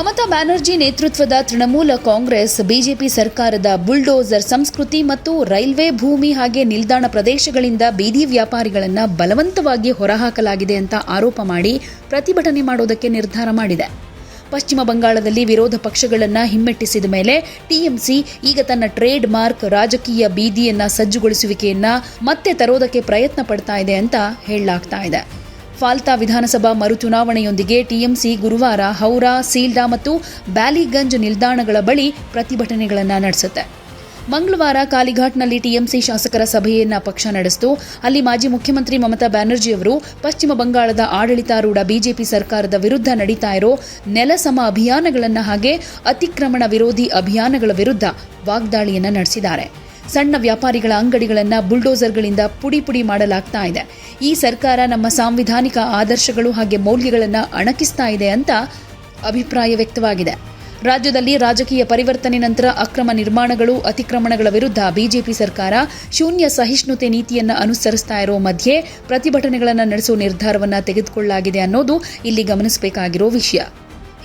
ಮಮತಾ ಬ್ಯಾನರ್ಜಿ ನೇತೃತ್ವದ ತೃಣಮೂಲ ಕಾಂಗ್ರೆಸ್ ಬಿಜೆಪಿ ಸರ್ಕಾರದ ಬುಲ್ಡೋಸರ್ ಸಂಸ್ಕೃತಿ ಮತ್ತು ರೈಲ್ವೆ ಭೂಮಿ ಹಾಗೆ ನಿಲ್ದಾಣ ಪ್ರದೇಶಗಳಿಂದ ಬೀದಿ ವ್ಯಾಪಾರಿಗಳನ್ನು ಬಲವಂತವಾಗಿ ಹೊರಹಾಕಲಾಗಿದೆ ಅಂತ ಆರೋಪ ಮಾಡಿ ಪ್ರತಿಭಟನೆ ಮಾಡೋದಕ್ಕೆ ನಿರ್ಧಾರ ಮಾಡಿದೆ. ಪಶ್ಚಿಮ ಬಂಗಾಳದಲ್ಲಿ ವಿರೋಧ ಪಕ್ಷಗಳನ್ನು ಹಿಮ್ಮೆಟ್ಟಿಸಿದ ಮೇಲೆ ಟಿಎಂಸಿ ಈಗ ತನ್ನ ಟ್ರೇಡ್ ಮಾರ್ಕ್ ರಾಜಕೀಯ ಬೀದಿಯನ್ನ ಸಜ್ಜುಗೊಳಿಸುವಿಕೆಯನ್ನ ಮತ್ತೆ ತರೋದಕ್ಕೆ ಪ್ರಯತ್ನ ಪಡ್ತಾ ಇದೆ ಅಂತ ಹೇಳಲಾಗ್ತಾ ಇದೆ. ಫಾಲ್ತಾ ವಿಧಾನಸಭಾ ಮರುಚುನಾವಣೆಯೊಂದಿಗೆ ಟಿಎಂಸಿ ಗುರುವಾರ ಹೌರಾ, ಸೀಲ್ಡಾ ಮತ್ತು ಬ್ಯಾಲಿಗಂಜ್ ನಿಲ್ದಾಣಗಳ ಬಳಿ ಪ್ರತಿಭಟನೆಗಳನ್ನು ನಡೆಸುತ್ತೆ. ಮಂಗಳವಾರ ಕಾಲಿಘಾಟ್ನಲ್ಲಿ ಟಿಎಂಸಿ ಶಾಸಕರ ಸಭೆಯನ್ನ ಪಕ್ಷ ನಡೆಸಿತು. ಅಲ್ಲಿ ಮಾಜಿ ಮುಖ್ಯಮಂತ್ರಿ ಮಮತಾ ಬ್ಯಾನರ್ಜಿ ಅವರು ಪಶ್ಚಿಮ ಬಂಗಾಳದ ಆಡಳಿತಾರೂಢ ಬಿಜೆಪಿ ಸರ್ಕಾರದ ವಿರುದ್ಧ ನಡೀತಾ ಇರೋ ನೆಲಸಮ ಅಭಿಯಾನಗಳನ್ನು ಹಾಗೆ ಅತಿಕ್ರಮಣ ವಿರೋಧಿ ಅಭಿಯಾನಗಳ ವಿರುದ್ಧ ವಾಗ್ದಾಳಿಯನ್ನ ನಡೆಸಿದ್ದಾರೆ. ಸಣ್ಣ ವ್ಯಾಪಾರಿಗಳ ಅಂಗಡಿಗಳನ್ನು ಬುಲ್ಡೋಸರ್ಗಳಿಂದ ಪುಡಿ ಮಾಡಲಾಗ್ತಾ ಇದೆ. ಈ ಸರ್ಕಾರ ನಮ್ಮ ಸಾಂವಿಧಾನಿಕ ಆದರ್ಶಗಳು ಹಾಗೆ ಮೌಲ್ಯಗಳನ್ನು ಅಣಕಿಸ್ತಾ ಇದೆ ಅಂತ ಅಭಿಪ್ರಾಯ ವ್ಯಕ್ತವಾಗಿದೆ. ರಾಜ್ಯದಲ್ಲಿ ರಾಜಕೀಯ ಪರಿವರ್ತನೆ ನಂತರ ಅಕ್ರಮ ನಿರ್ಮಾಣಗಳು, ಅತಿಕ್ರಮಣಗಳ ವಿರುದ್ಧ ಬಿಜೆಪಿ ಸರ್ಕಾರ ಶೂನ್ಯ ಸಹಿಷ್ಣುತೆ ನೀತಿಯನ್ನು ಅನುಸರಿಸ್ತಾ ಇರೋ ಮಧ್ಯೆ ಪ್ರತಿಭಟನೆಗಳನ್ನು ನಡೆಸುವ ನಿರ್ಧಾರವನ್ನು ತೆಗೆದುಕೊಳ್ಳಲಾಗಿದೆ ಅನ್ನೋದು ಇಲ್ಲಿ ಗಮನಿಸಬೇಕಾಗಿರೋ ವಿಷಯ.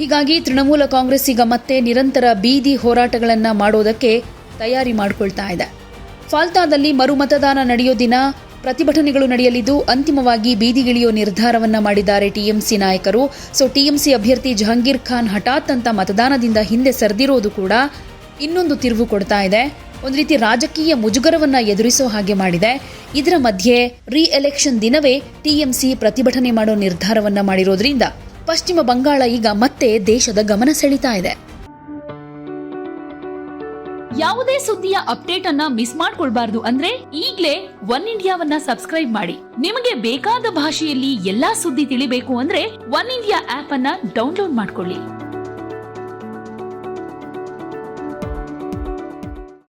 ಹೀಗಾಗಿ ತೃಣಮೂಲ ಕಾಂಗ್ರೆಸ್ ಈಗ ಮತ್ತೆ ನಿರಂತರ ಬೀದಿ ಹೋರಾಟಗಳನ್ನು ಮಾಡೋದಕ್ಕೆ ತಯಾರಿ ಮಾಡಿಕೊಳ್ತಾ ಇದೆ. ಫಾಲ್ತಾದಲ್ಲಿ ಮರುಮತದಾನ ನಡೆಯೋ ದಿನ ಪ್ರತಿಭಟನೆಗಳು ನಡೆಯಲಿದ್ದು ಅಂತಿಮವಾಗಿ ಬೀದಿಗಿಳಿಯೋ ನಿರ್ಧಾರವನ್ನ ಮಾಡಿದ್ದಾರೆ ಟಿಎಂಸಿ ನಾಯಕರು. ಟಿಎಂಸಿ ಅಭ್ಯರ್ಥಿ ಜಹಂಗೀರ್ ಖಾನ್ ಹಠಾತ್ ಅಂತ ಮತದಾನದಿಂದ ಹಿಂದೆ ಸರಿದಿರೋದು ಕೂಡ ಇನ್ನೊಂದು ತಿರುವು ಕೊಡ್ತಾ ಇದೆ. ಒಂದು ರೀತಿ ರಾಜಕೀಯ ಮುಜುಗರವನ್ನ ಎದುರಿಸೋ ಹಾಗೆ ಮಾಡಿದೆ. ಇದರ ಮಧ್ಯೆ ಎಲೆಕ್ಷನ್ ದಿನವೇ ಟಿಎಂಸಿ ಪ್ರತಿಭಟನೆ ಮಾಡೋ ನಿರ್ಧಾರವನ್ನ ಮಾಡಿರೋದ್ರಿಂದ ಪಶ್ಚಿಮ ಬಂಗಾಳ ಈಗ ಮತ್ತೆ ದೇಶದ ಗಮನ ಸೆಳೀತಾ ಇದೆ. ಯಾವುದೇ ಸುದ್ದಿಯ ಅಪ್ಡೇಟ್ ಅನ್ನ ಮಿಸ್ ಮಾಡ್ಕೊಳ್ಬಾರ್ದು ಅಂದ್ರೆ ಈಗ್ಲೇ ಒನ್ ಇಂಡಿಯಾವನ್ನ ಸಬ್ಸ್ಕ್ರೈಬ್ ಮಾಡಿ. ನಿಮಗೆ ಬೇಕಾದ ಭಾಷೆಯಲ್ಲಿ ಎಲ್ಲಾ ಸುದ್ದಿ ತಿಳಿಬೇಕು ಅಂದ್ರೆ ಒನ್ ಇಂಡಿಯಾ ಆಪ್ ಅನ್ನ ಡೌನ್ಲೋಡ್ ಮಾಡ್ಕೊಳ್ಳಿ.